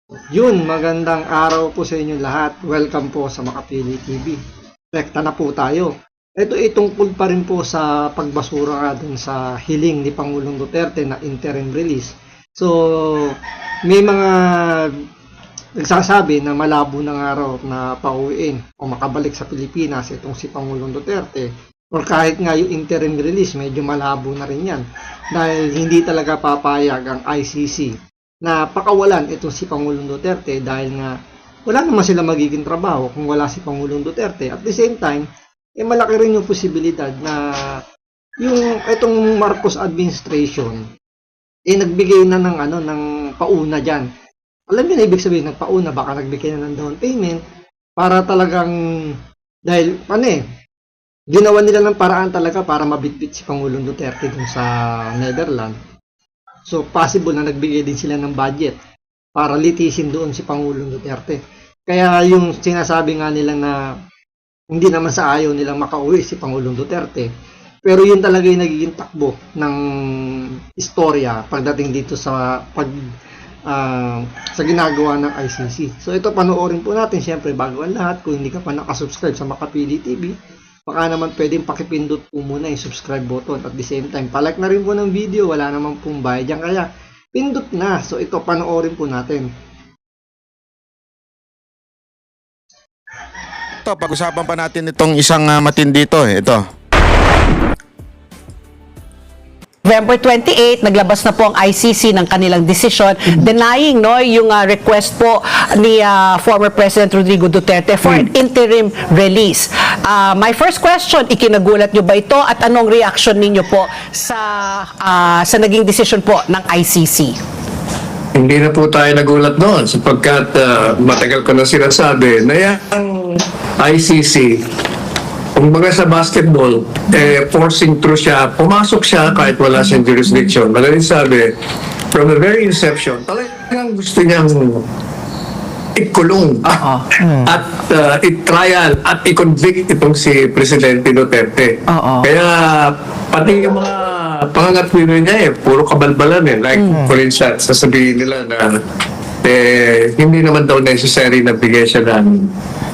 Yun, magandang araw po sa inyo lahat. Welcome po sa Makapili TV. Rekta na po tayo. Ito tungkol pa rin po sa pagbasura dun sa hiling ni Pangulong Duterte na interim release. So, may mga nagsasabi na malabo ng araw na pauwiin o makabalik sa Pilipinas itong si Pangulong Duterte. Or kahit nga yung interim release, medyo malabo na rin yan. Dahil hindi talaga papayag ang ICC na pakawalan itong si Pangulong Duterte dahil nga wala naman sila magiging trabaho kung wala si Pangulong Duterte. At the same time, malaki rin yung posibilidad na yung itong Marcos administration nagbigay na ng pauna diyan. Alam niyo na ibig sabihin ng pauna, baka nagbigay na ng down payment para talagang dahil ginawa nila ng paraan talaga para mabitbit si Pangulong Duterte dun sa Netherlands. So, possible na nagbigay din sila ng budget para litisin doon si Pangulong Duterte. Kaya yung sinasabi nga nila na hindi naman sa ayaw nilang makauwi si Pangulong Duterte, pero yun talaga yung nagiging takbo ng istorya pagdating dito sa sa ginagawa ng ICC. So, ito panoorin po natin. Siyempre, bago ang lahat, kung hindi ka pa nakasubscribe sa Makapili TV, baka naman pwedeng pakipindot po muna yung subscribe button at the same time, palike na rin po ng video, wala naman pong bayad dyan, kaya pindot na. So ito, panoorin po natin. Ito, pag-usapan pa natin itong isang matindi ito. Ito. November 28, naglabas na po ang ICC ng kanilang decision denying yung request po ni former President Rodrigo Duterte for an interim release. My first question, ikinagulat nyo ba ito at anong reaction ninyo po sa naging decision po ng ICC? Hindi na po tayo nagulat doon sapagkat matagal ko na sinasabi na yung ICC, kumbaga sa basketball, forcing through siya, pumasok siya kahit wala siyang jurisdiction. Madaling sabi, from the very inception, talagang gusto niyang ikulong at i-trial at i-convict itong si Presidente Duterte. Kaya pati yung mga pangangatwino niya puro kabalbalan Like, for instance, sasabihin nila na hindi naman daw necessary na bigay siya ng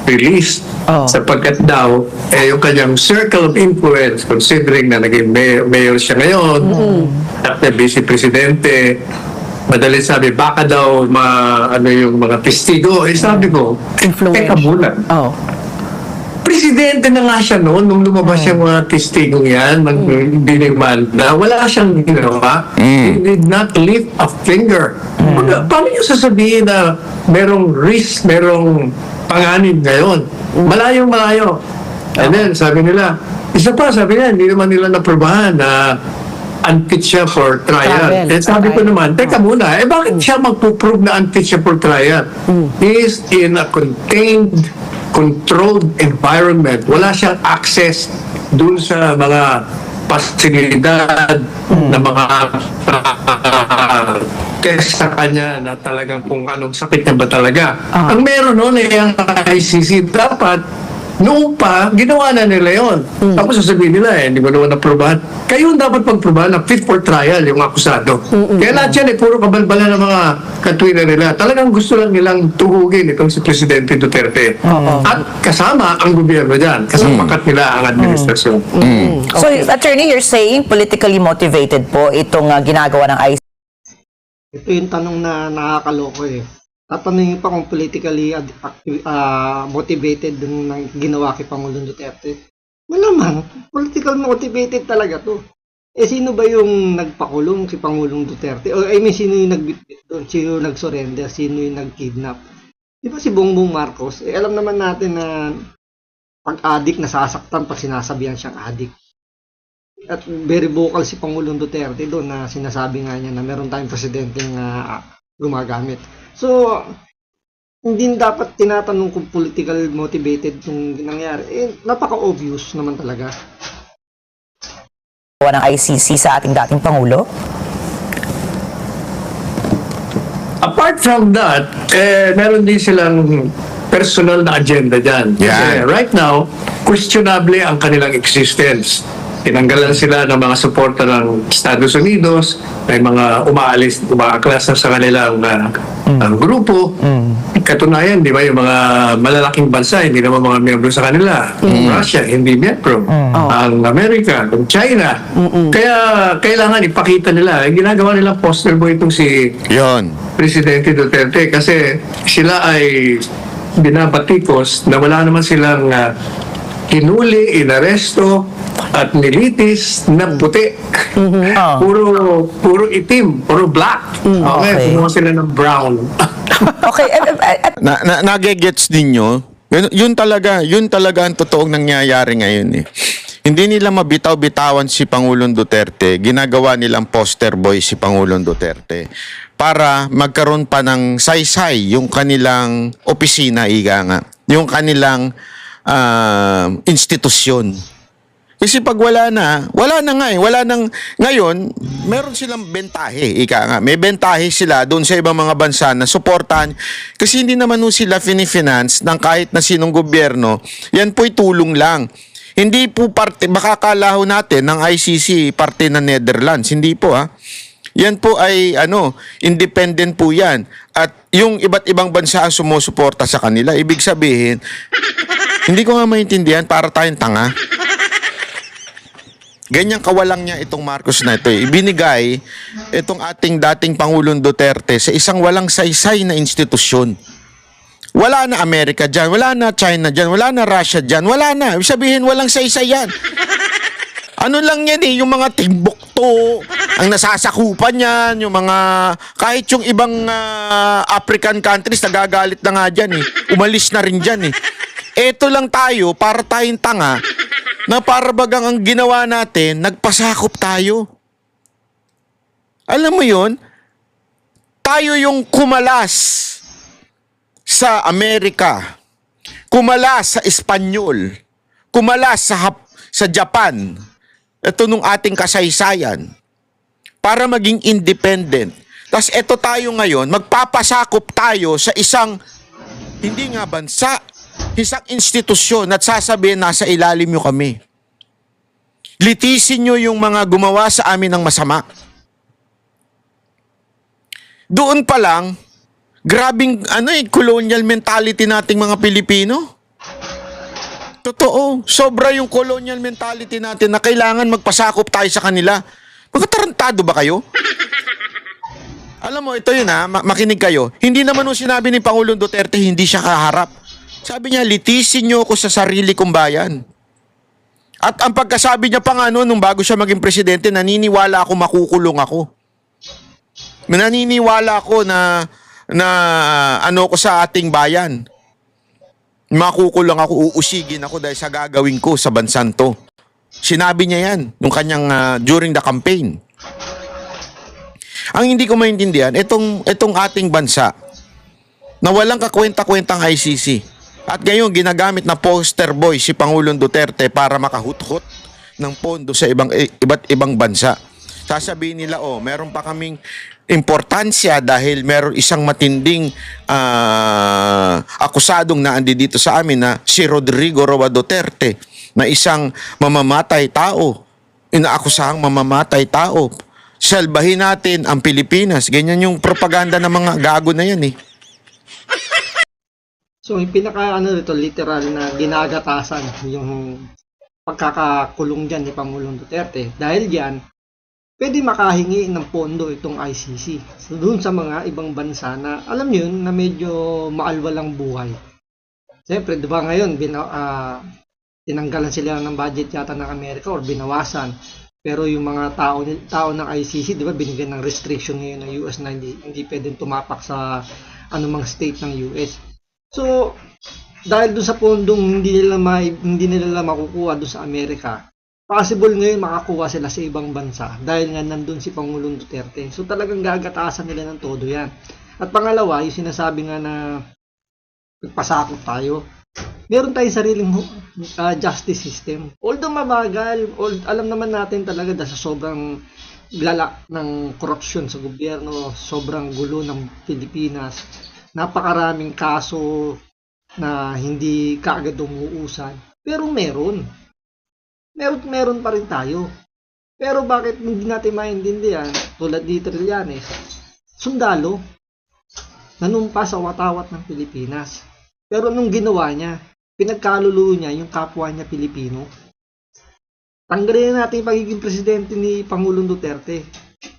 release sapagkat daw yung kanyang circle of influence, considering na naging mayor siya ngayon at vice presidente, madaling sabi baka daw yung mga testigo. Sabi ko, teka muna, presidente na nga siya noon nung lumabas yung mga testigong yan ng binimanda, wala siyang ginawa. He did not lift a finger. Paano niyo sasabihin na merong risk, merong panganib ngayon? Malayong-malayo. And then, sabi nila, sabi nila, hindi naman nila naprobahan na unfit siya for trial. Sabi ko naman, teka muna, bakit siya magpuprove na unfit siya for trial? He is in a controlled environment. Wala siyang access dun sa mga pasilidad na mga test sa kanya na talagang kung anong sakit niya ba talaga. Ang meron noon ang ICC, dapat noong pa, ginawa na nila yun. Tapos sasabihin nila, hindi mo naman naprobahan. Kayo dapat magprobahan na fit for trial yung akusado. Kaya lahat yan, puro kabalbalan ng mga katwina nila. Talagang gusto lang nilang tuhugin itong si Presidente Duterte. At kasama ang gobyerno dyan. Kasapakat nila ang administrasyon. So, attorney, you're saying politically motivated po itong ginagawa ng ICC? Ito yung tanong na nakakaloko Tatanungin pa kung politically motivated dun ng ginawa kay Pangulong Duterte. Malamang, political motivated talaga to. Sino ba yung nagpakulong si Pangulong Duterte? O sino yung nagbitbit doon? Sino yung nag-surrender? Sino yung nag-kidnap? Di ba si Bongbong Marcos? Alam naman natin na pag-addict, nasasaktan pag sinasabihan siyang addict. At very vocal si Pangulong Duterte doon na sinasabi nga niya na meron tayong presidente na gumagamit. So, hindi dapat tinatanong kung political motivated yung nangyari. Napaka-obvious naman talaga. Ng ICC sa ating dating Pangulo? Apart from that, meron din silang personal na agenda dyan. Kasi right now, questionable ang kanilang existence. tinanggalan sila ng mga suporta ng Estados Unidos, may mga umaaklas na sa kanilang grupo. Katunayan, di ba, yung mga malalaking bansa, hindi naman mga miyembro sa kanila. Russia, hindi miyembro. Ang Amerika, ang China. Kaya kailangan ipakita nila. Ginagawa nila poster boy itong si Yon. Presidente Duterte kasi sila ay binabatikos na wala naman silang hinuli, inaresto at nilitis na puti. Puro itim, puro black. Okay, kumuha sila ng brown. Okay. Nagegets ninyo? Yun talaga ang totoong nangyayari ngayon eh. Hindi nila mabitaw-bitawan si Pangulong Duterte, ginagawa nilang poster boy si Pangulong Duterte para magkaroon pa ng saysay yung kanilang opisina, ika nga, yung kanilang institusyon. Kasi pag wala na nga eh. Ngayon, meron silang bentahe, ika nga. May bentahe sila doon sa ibang mga bansa na suportahan. Kasi hindi naman sila fini-finance ng kahit na sinong gobyerno. Yan po'y tulong lang. Hindi po parte, makakalaho natin ng ICC, parte ng Netherlands. Hindi po ha. Yan po ay independent po yan. At yung iba't ibang bansa ang sumusuporta sa kanila. Ibig sabihin, hindi ko nga maintindihan, para tayong tanga. Ganyan kawalang niya itong Marcos na ito. Ibinigay itong ating dating Pangulong Duterte sa isang walang saysay na institusyon. Wala na Amerika dyan, wala na China dyan, wala na Russia dyan, wala na. Ibig sabihin, walang saysay yan. Ano lang yan eh, yung mga Timbuktu, ang nasasakupan yan, yung mga, kahit yung ibang African countries, nagagalit na nga dyan eh. Umalis na rin dyan eh. Eto lang tayo, para tayong tanga, na para bagang ang ginawa natin, nagpasakop tayo. Alam mo yon? Tayo yung kumalas sa Amerika, kumalas sa Espanyol, kumalas sa Japan, ito nung ating kasaysayan, para maging independent. Tapos ito tayo ngayon, magpapasakop tayo sa isang, hindi nga bansa, isang institusyon at sasabihin nasa ilalim nyo kami. Litisin nyo yung mga gumawa sa amin ng masama. Doon pa lang, grabing colonial mentality nating mga Pilipino. Totoo, sobra yung colonial mentality natin na kailangan magpasakop tayo sa kanila. Magkatarantado ba kayo? Alam mo, ito yun makinig kayo. Hindi naman nung sinabi ni Pangulong Duterte, hindi siya kaharap. Sabi niya, litisin niyo ako sa sarili kong bayan. At ang pagkasabi niya pa nga nung bago siya maging presidente, naniniwala ako makukulong ako. Naniniwala ako na ko sa ating bayan. Makukulong ako, uusigin ako dahil sa gagawin ko sa bansang to. Sinabi niya yan nung kanyang during the campaign. Ang hindi ko maintindihan, itong ating bansa na walang kakwenta-kwentang ICC. At ngayon, ginagamit na poster boy si Pangulong Duterte para makahuthot ng pondo sa iba't ibang bansa. Sasabihin nila, meron pa kaming importansya dahil meron isang matinding akusadong naandi dito sa amin na si Rodrigo Roa Duterte na isang mamamatay tao. Inaakusahang mamamatay tao. Salbahin natin ang Pilipinas. Ganyan yung propaganda ng mga gago na yan eh. So, yung literal na ginagatasan yung pagkakakulong dyan ni Pangulong Duterte. Dahil dyan, pwede makahingi ng pondo itong ICC. So, doon sa mga ibang bansa na, alam nyo yun, na medyo maalwalang buhay. Siyempre, di ba ngayon, tinanggalan sila ng budget yata ng Amerika or binawasan. Pero yung mga tao ng ICC, di ba, binigyan ng restriction ngayon ng US na hindi pwedeng tumapak sa anumang state ng US. So, dahil doon sa pondong hindi nila makukuha doon sa Amerika, possible ngayon makakuha sila sa ibang bansa dahil nga nandun si Pangulong Duterte. So, talagang gagatasan nila ng todo yan. At pangalawa, yung sinasabi nga na nagpasakop tayo, meron tayong sariling justice system. Although mabagal, alam naman natin talaga dahil sa sobrang lala ng korupsyon sa gobyerno, sobrang gulo ng Pilipinas, napakaraming kaso na hindi kaagad umuusan. Pero meron. meron pa rin tayo. Pero bakit hindi natin maintindihan, tulad ni Trillanes, sundalo, nanumpa sa watawat ng Pilipinas. Pero nung ginawa niya, pinagkaluluo niya yung kapwa niya Pilipino. Tanggalin natin yung pagiging presidente ni Pangulong Duterte.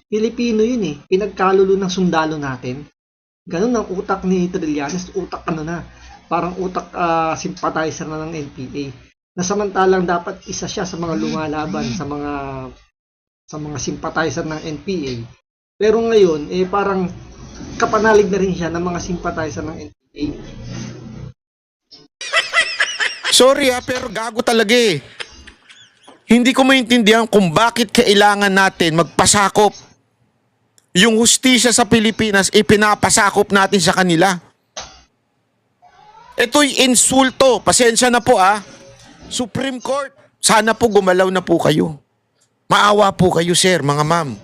Pilipino yun eh, pinagkaluluo ng sundalo natin. Ganun ang utak ni Trillanes, utak parang utak sympathizer na ng NPA. Na samantalang dapat isa siya sa mga lumalaban sa mga sympathizer ng NPA. Pero ngayon, parang kapanalig na rin siya ng mga sympathizer ng NPA. Sorry pero gago talaga eh. Hindi ko maintindihan kung bakit kailangan natin magpasakop. Yung hustisya sa Pilipinas, ipinapasakop natin sa kanila. Ito'y insulto. Pasensya na po Supreme Court, sana po gumalaw na po kayo. Maawa po kayo, sir, mga ma'am.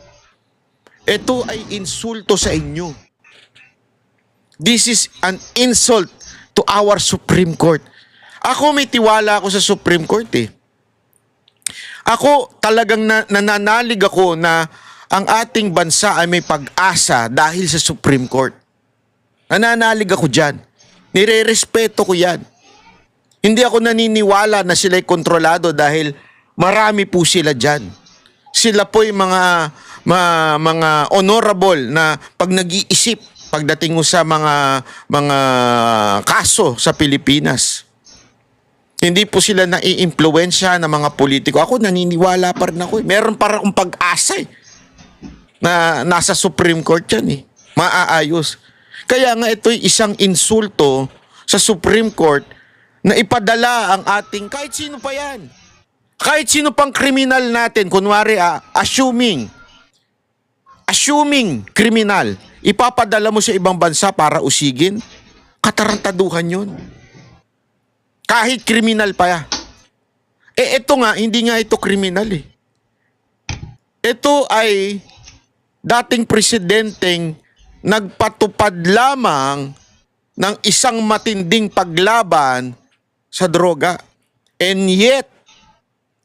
Ito ay insulto sa inyo. This is an insult to our Supreme Court. Ako may tiwala ako sa Supreme Court eh. Ako talagang nananalig ako na ang ating bansa ay may pag-asa dahil sa Supreme Court. Nananalig ako dyan. Nire-respeto ko yan. Hindi ako naniniwala na sila'y kontrolado dahil marami po sila dyan. Sila po yung mga honorable na pag nag-iisip pagdating mo sa mga kaso sa Pilipinas. Hindi po sila nai-impluwensya ng mga politiko. Ako naniniwala pa rin ako. Meron pa rin akong pag-asa na nasa Supreme Court yan Maaayos. Kaya nga ito'y isang insulto sa Supreme Court na ipadala ang ating, kahit sino pa yan. Kahit sino pang kriminal natin, kunwari assuming kriminal, ipapadala mo sa ibang bansa para usigin, katarantaduhan yun. Kahit kriminal pa yan. Ito nga, hindi nga ito kriminal Ito ay dating presidenteng nagpatupad lamang ng isang matinding paglaban sa droga. And yet,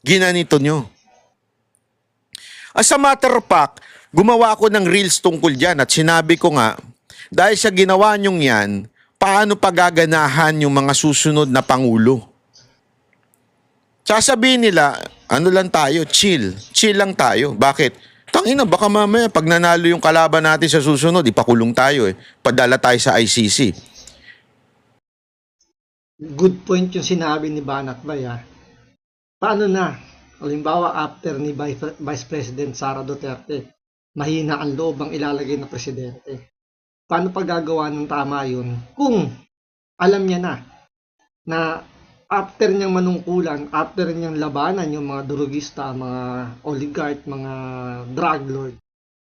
ginanito nyo. As a matter of fact, gumawa ako ng reels tungkol dyan at sinabi ko nga, dahil sa ginawa nyong yan, paano pagaganahan yung mga susunod na pangulo? Sasabihin nila, ano lang tayo, chill lang tayo. Bakit? Tangina, baka mamaya pag nanalo yung kalaban natin sa susunod, ipakulong tayo Padala tayo sa ICC. Good point yung sinabi ni Banat Bay Paano na? Halimbawa, after ni Vice President Sara Duterte, mahina ang loob ang ilalagay na presidente. Paano pagagawa ng tama yun kung alam niya na after niyang manungkulan, after niyang labanan yung mga durugista, mga oligarch, mga drug lord,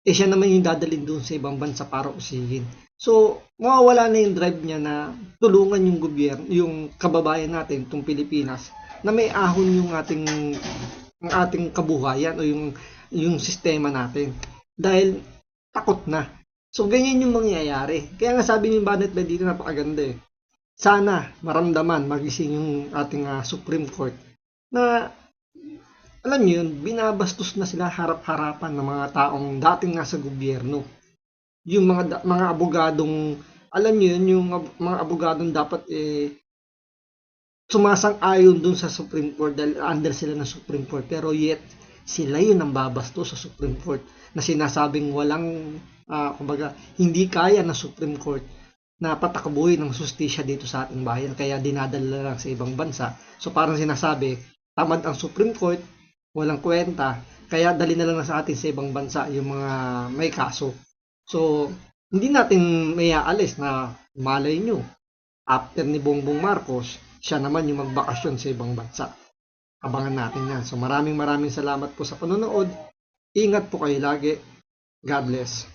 siya naman yung dadalhin doon sa ibang bansa para usigin. So, mawawala na yung drive niya na tulungan yung gobyerno, yung kababayan natin, itong Pilipinas, na may ahon yung ating kabuhayan o yung sistema natin. Dahil takot na. So, ganyan yung mangyayari. Kaya nga sabi ni Banat Bay dito, napakaganda Sana maramdaman, magising yung ating Supreme Court na, alam niyo yun, binabastos na sila harap-harapan ng mga taong dating nasa gobyerno. Yung mga abogadong, alam niyo yun, yung mga abogadong dapat sumasang-ayon dun sa Supreme Court dahil under sila ng Supreme Court. Pero yet, sila yun ang babastos sa Supreme Court na sinasabing walang, kumbaga, hindi kaya ng Supreme Court na patakbuhin ng justisya dito sa ating bayan, kaya dinadala lang sa ibang bansa. So parang sinasabi, tamad ang Supreme Court, walang kwenta, kaya dali na lang sa atin sa ibang bansa yung mga may kaso. So hindi natin may aalis na malay nyo, after ni Bongbong Marcos, siya naman yung magbakasyon sa ibang bansa. Abangan natin yan. So maraming salamat po sa panonood. Ingat po kayo lagi. God bless.